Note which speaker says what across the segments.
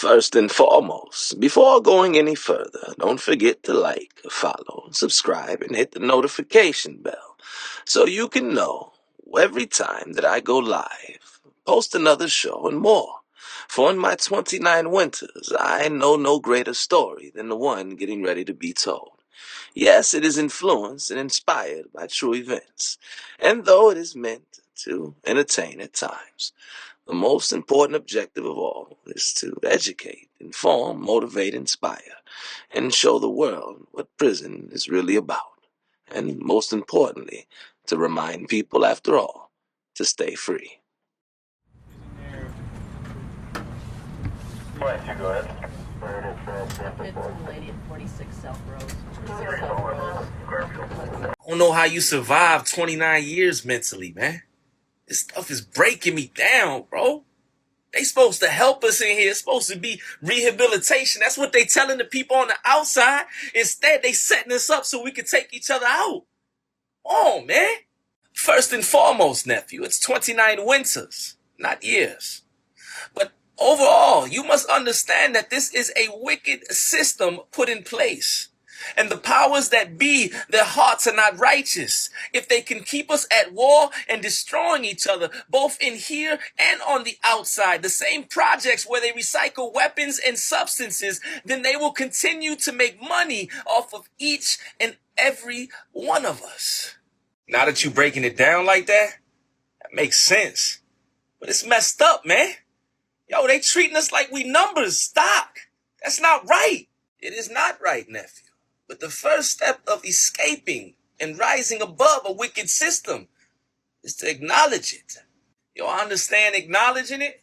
Speaker 1: First and foremost, before going any further, don't forget to like, follow, subscribe, and hit the notification bell so you can know every time that I go live, post another show, and more. For in my 29 winters, I know no greater story than the one getting ready to be told. Yes, it is influenced and inspired by true events, and though it is meant to entertain at times, the most important objective of all is to educate, inform, motivate, inspire, and show the world what prison is really about. And most importantly, to remind people, after all, to stay free.
Speaker 2: Go ahead.
Speaker 3: Lady at 46 South Road. 46 South Road.
Speaker 1: I don't know how you survived 29 years mentally, man. This stuff is breaking me down, bro. They supposed to help us in here. It's supposed to be rehabilitation. That's what they telling the people on the outside. Instead, they setting us up so we can take each other out. Oh, man. First and foremost, nephew, it's 29 winters, not years. But overall, you must understand that this is a wicked system put in place. And the powers that be, their hearts are not righteous. If they can keep us at war and destroying each other, both in here and on the outside, the same projects where they recycle weapons and substances, then they will continue to make money off of each and every one of us. Now that you breaking it down like that makes sense. But it's messed up, man. Yo, they treating us like we numbers, stock. That's not right. It is not right, nephew. But the first step of escaping and rising above a wicked system is to acknowledge it. Yo, I understand acknowledging it,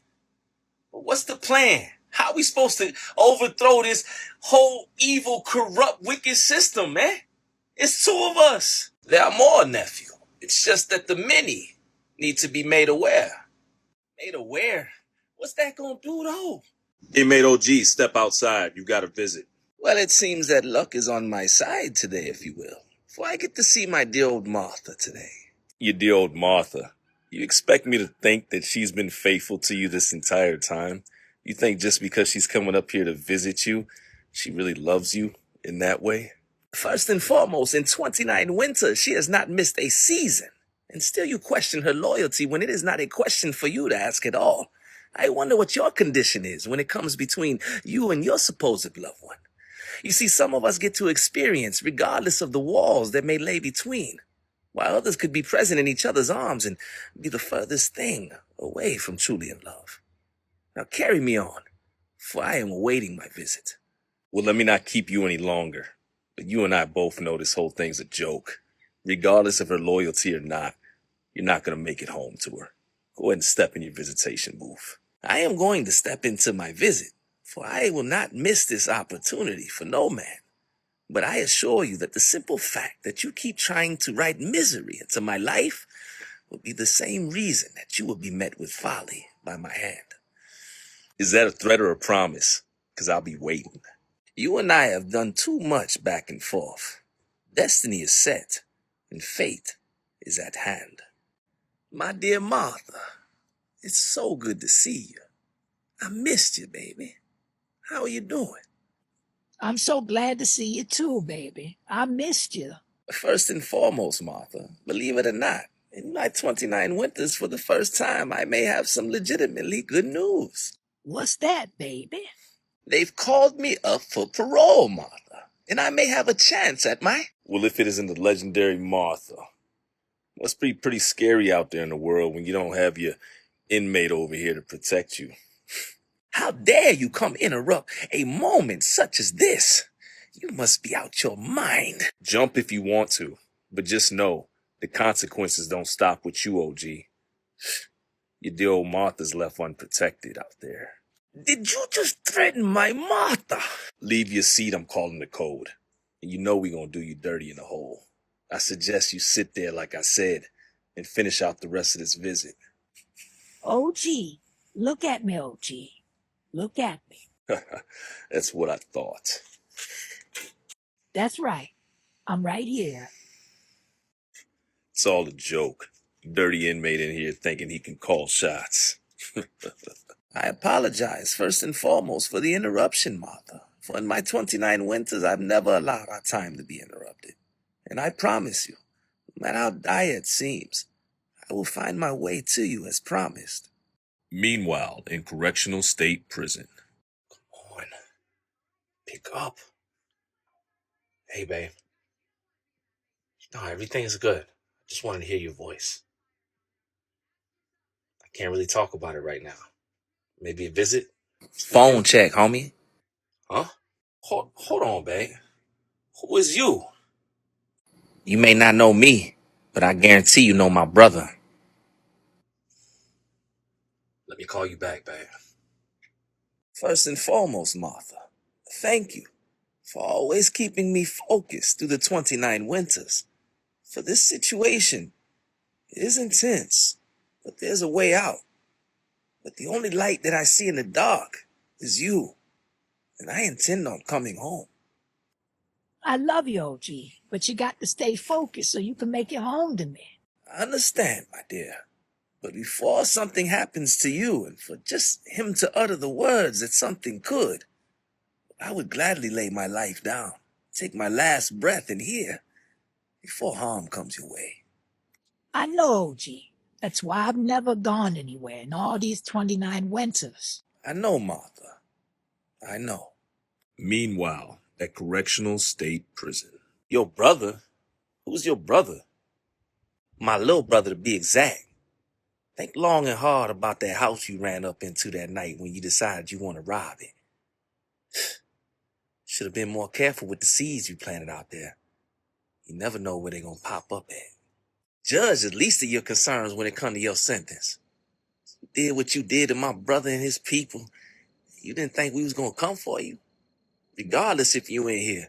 Speaker 1: but what's the plan? How are we supposed to overthrow this whole evil, corrupt, wicked system, man? It's two of us. There are more, nephew. It's just that the many need to be made aware. Made aware? What's that gonna do, though?
Speaker 4: Inmate OG, step outside. You got a visit.
Speaker 1: Well, it seems that luck is on my side today, if you will. For I get to see my dear old Martha today.
Speaker 4: Your dear old Martha. You expect me to think that she's been faithful to you this entire time? You think just because she's coming up here to visit you, she really loves you in that way?
Speaker 1: First and foremost, in 29 winters, she has not missed a season. And still you question her loyalty when it is not a question for you to ask at all. I wonder what your condition is when it comes between you and your supposed loved one. You see, some of us get to experience regardless of the walls that may lay between, while others could be present in each other's arms and be the furthest thing away from truly in love. Now carry me on, for I am awaiting my visit.
Speaker 4: Well, let me not keep you any longer. But you and I both know this whole thing's a joke. Regardless of her loyalty or not, you're not going to make it home to her. Go ahead and step in your visitation booth.
Speaker 1: I am going to step into my visit, for I will not miss this opportunity for no man. But I assure you that the simple fact that you keep trying to write misery into my life will be the same reason that you will be met with folly by my hand.
Speaker 4: Is that a threat or a promise? Because I'll be waiting.
Speaker 1: You and I have done too much back and forth. Destiny is set, and fate is at hand. My dear Martha, it's so good to see you. I missed you, baby. How are you doing?
Speaker 3: I'm so glad to see you too, baby. I missed you.
Speaker 1: First and foremost, Martha, believe it or not, in my 29 winters, for the first time, I may have some legitimately good news.
Speaker 3: What's that, baby?
Speaker 1: They've called me up for parole, Martha, and I may have a chance at my...
Speaker 4: Well, if it isn't the legendary Martha. Must be pretty scary out there in the world when you don't have your inmate over here to protect you.
Speaker 1: How dare you come interrupt a moment such as this? You must be out your mind.
Speaker 4: Jump if you want to, but just know the consequences don't stop with you, OG. Your dear old Martha's left unprotected out there.
Speaker 1: Did you just threaten my Martha?
Speaker 4: Leave your seat, I'm calling the code. And you know we're gonna do you dirty in the hole. I suggest you sit there like I said and finish out the rest of this visit.
Speaker 3: OG, look at me, OG. Look at me.
Speaker 4: That's what I thought.
Speaker 3: That's right. I'm right here.
Speaker 4: It's all a joke. Dirty inmate in here thinking he can call shots.
Speaker 1: I apologize first and foremost for the interruption, Martha. For in my 29 winters, I've never allowed our time to be interrupted. And I promise you, no matter how dire it seems, I will find my way to you as promised.
Speaker 4: Meanwhile, in Correctional State Prison.
Speaker 1: Come on. Pick up. Hey, babe. No, everything's good. I just wanted to hear your voice. I can't really talk about it right now. Maybe a visit? Phone check, homie. Huh? Hold on, babe. Who is you? You may not know me, but I guarantee you know my brother. Let me call you back, babe. First and foremost, Martha, thank you for always keeping me focused through the 29 winters. For this situation is intense, but there's a way out. But the only light that I see in the dark is you, and I intend on coming home.
Speaker 3: I love you, OG, but you got to stay focused so you can make it home to me.
Speaker 1: I understand, my dear. But before something happens to you, and for just him to utter the words that something could, I would gladly lay my life down, take my last breath in here, before harm comes your way.
Speaker 3: I know, OG. That's why I've never gone anywhere in all these 29 winters.
Speaker 1: I know, Martha. I know.
Speaker 4: Meanwhile, at Correctional State Prison.
Speaker 1: Your brother? Who's your brother? My little brother, to be exact. Think long and hard about that house you ran up into that night when you decided you want to rob it. Should have been more careful with the seeds you planted out there. You never know where they're going to pop up at. Judge the least of your concerns when it comes to your sentence. You did what you did to my brother and his people. You didn't think we was going to come for you. Regardless if you in here.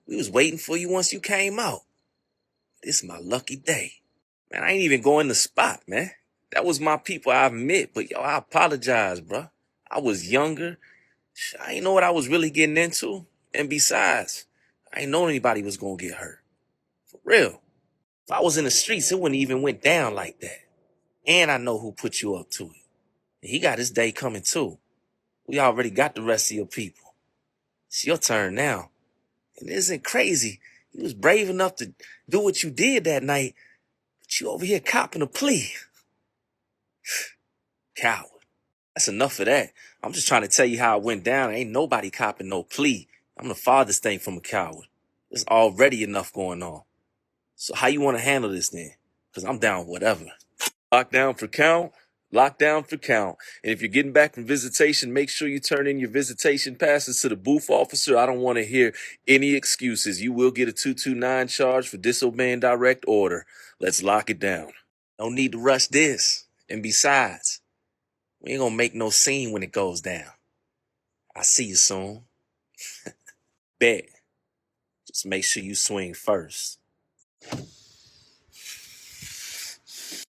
Speaker 1: We was waiting for you once you came out. This is my lucky day. Man, I ain't even going to spot, man. That was my people, I admit. But, yo, I apologize, bro. I was younger. I ain't know what I was really getting into. And besides, I ain't know anybody was going to get hurt. For real. If I was in the streets, it wouldn't even went down like that. And I know who put you up to it. And he got his day coming, too. We already got the rest of your people. It's your turn now. And it isn't crazy. You was brave enough to do what you did that night, but you over here copping a plea. Coward. That's enough of that. I'm just trying to tell you how it went down. Ain't nobody copping no plea. I'm the farthest thing from a coward. There's already enough going on. So how you want to handle this then? Because I'm down with whatever.
Speaker 4: Lockdown for count. Lockdown for count. And if you're getting back from visitation, make sure you turn in your visitation passes to the booth officer. I don't want to hear any excuses. You will get a 229 charge for disobeying direct order. Let's lock it down.
Speaker 1: No need to rush this. And besides, we ain't gonna make no scene when it goes down. I'll see you soon. Bet. Just make sure you swing first.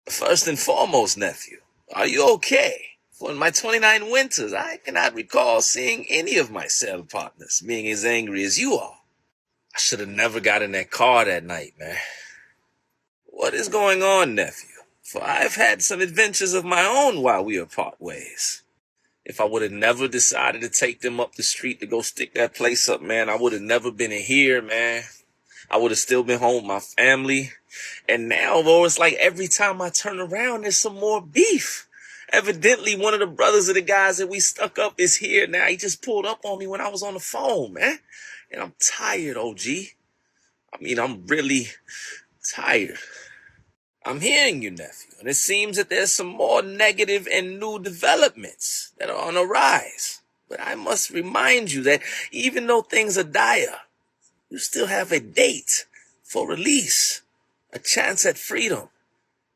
Speaker 1: First and foremost, nephew, are you okay? For in my 29 winters, I cannot recall seeing any of my cell partners being as angry as you are. I should have never got in that car that night, man. What is going on, nephew? For I've had some adventures of my own while we were part ways. If I would have never decided to take them up the street to go stick that place up, man, I would have never been in here, man. I would have still been home with my family. And now, though, it's like every time I turn around, there's some more beef. Evidently, one of the brothers of the guys that we stuck up is here now. He just pulled up on me when I was on the phone, man. And I'm tired, OG. I mean, I'm really tired. I'm hearing you, nephew. And it seems that there's some more negative and new developments that are on the rise. But I must remind you that even though things are dire, you still have a date for release, a chance at freedom.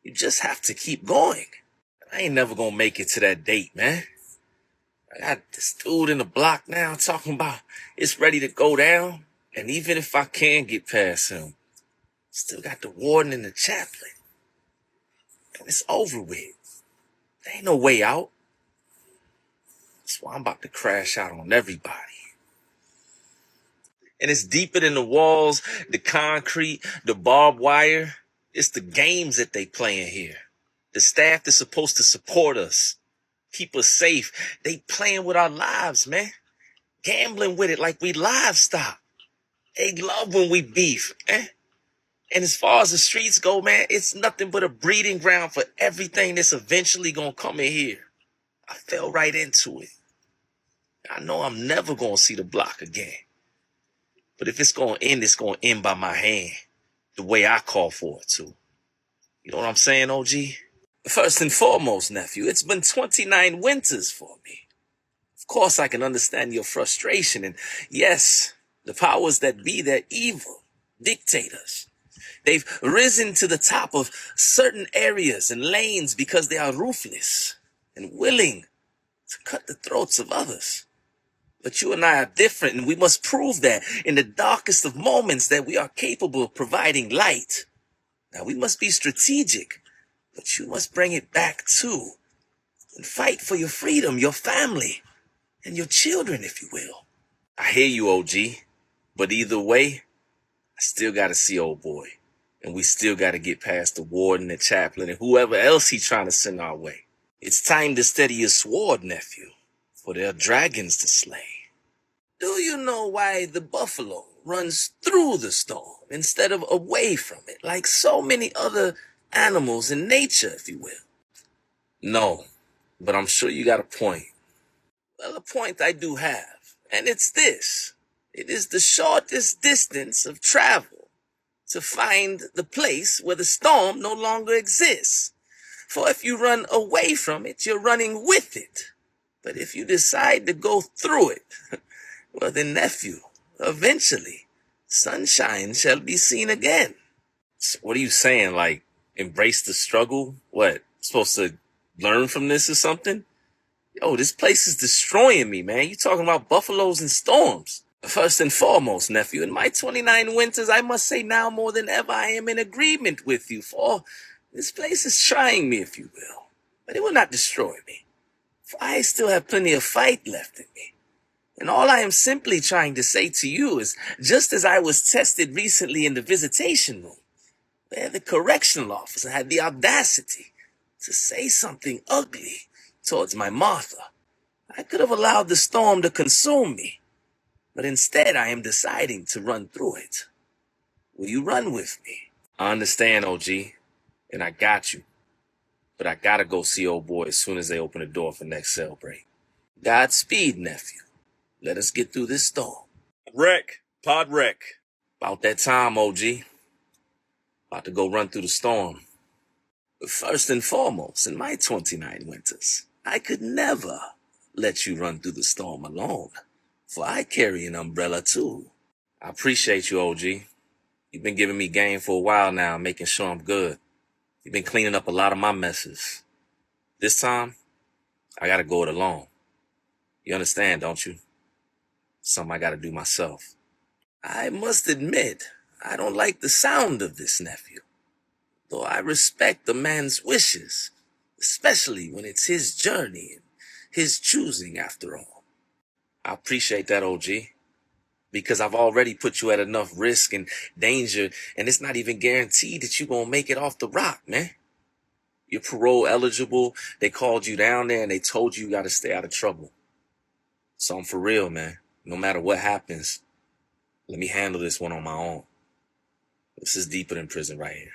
Speaker 1: You just have to keep going. I ain't never gonna make it to that date, man. I got this dude in the block now talking about it's ready to go down. And even if I can get past him, still got the warden and the chaplain. And it's over with. There ain't no way out. That's why I'm about to crash out on everybody. And it's deeper than the walls, the concrete, the barbed wire. It's the games that they playing here. The staff that's supposed to support us. keep us safe. They playing with our lives, man. Gambling with it like we livestock. They love when we beef, man. And as far as the streets go, man, it's nothing but a breeding ground for everything that's eventually gonna come in here. I fell right into it. I know I'm never gonna see the block again. But if it's gonna end by my hand, the way I call for it to. You know what I'm saying, OG? First and foremost, nephew, it's been 29 winters for me. Of course, I can understand your frustration. And yes, the powers that be, they're evil dictators. They've risen to the top of certain areas and lanes because they are ruthless and willing to cut the throats of others. But you and I are different, and we must prove that in the darkest of moments that we are capable of providing light. Now, we must be strategic, but you must bring it back too, and fight for your freedom, your family, and your children, if you will. I hear you, OG, but either way, I still got to see old boy, and we still got to get past the warden, the chaplain, and whoever else he's trying to send our way. It's time to steady your sword, nephew, for there are dragons to slay. Do you know why the buffalo runs through the storm instead of away from it, like so many other animals in nature, if you will? No, but I'm sure you got a point. Well, a point I do have, and it's this. It is the shortest distance of travel to find the place where the storm no longer exists. For if you run away from it, you're running with it. But if you decide to go through it, well then, nephew, eventually, sunshine shall be seen again. So what are you saying, like, embrace the struggle? What, supposed to learn from this or something? Yo, this place is destroying me, man. You talking about buffaloes and storms. First and foremost, nephew, in my 29 winters, I must say now more than ever I am in agreement with you, for this place is trying me, if you will. But it will not destroy me, for I still have plenty of fight left in me. And all I am simply trying to say to you is, just as I was tested recently in the visitation room, where the correctional officer had the audacity to say something ugly towards my Martha, I could have allowed the storm to consume me, but instead I am deciding to run through it. Will you run with me? I understand, OG, and I got you, but I gotta go see old boy as soon as they open the door for next cell break. Godspeed, nephew. Let us get through this storm.
Speaker 4: Wreck. Pod wreck.
Speaker 1: About that time, OG. About to go run through the storm. But first and foremost, in my 29 winters, I could never let you run through the storm alone, for I carry an umbrella too. I appreciate you, OG. You've been giving me game for a while now, making sure I'm good. You've been cleaning up a lot of my messes. This time, I gotta go it alone. You understand, don't you? Something I gotta do myself. I must admit, I don't like the sound of this, nephew. Though I respect the man's wishes, especially when it's his journey and his choosing after all. I appreciate that, OG, because I've already put you at enough risk and danger, and it's not even guaranteed that you're gonna make it off the rock, man. You're parole eligible. They called you down there and they told you gotta stay out of trouble. So I'm for real, man. No matter what happens, let me handle this one on my own. This is deeper than prison right here.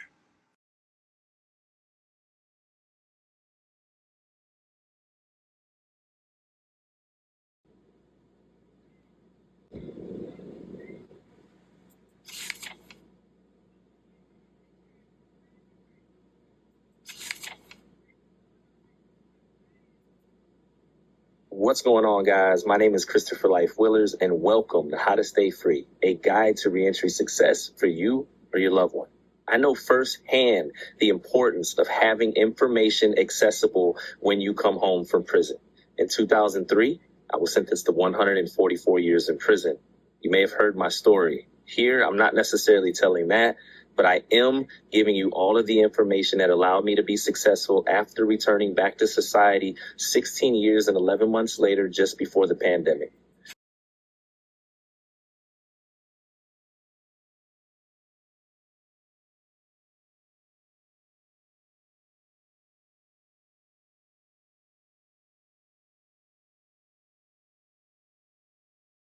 Speaker 2: What's going on, guys? My name is Christopher Life Willars, and welcome to How to Stay Free, a guide to reentry success for you or your loved one. I know firsthand the importance of having information accessible when you come home from prison. In 2003, I was sentenced to 144 years in prison. You may have heard my story. Here, I'm not necessarily telling that, but I am giving you all of the information that allowed me to be successful after returning back to society 16 years and 11 months later, just before the pandemic.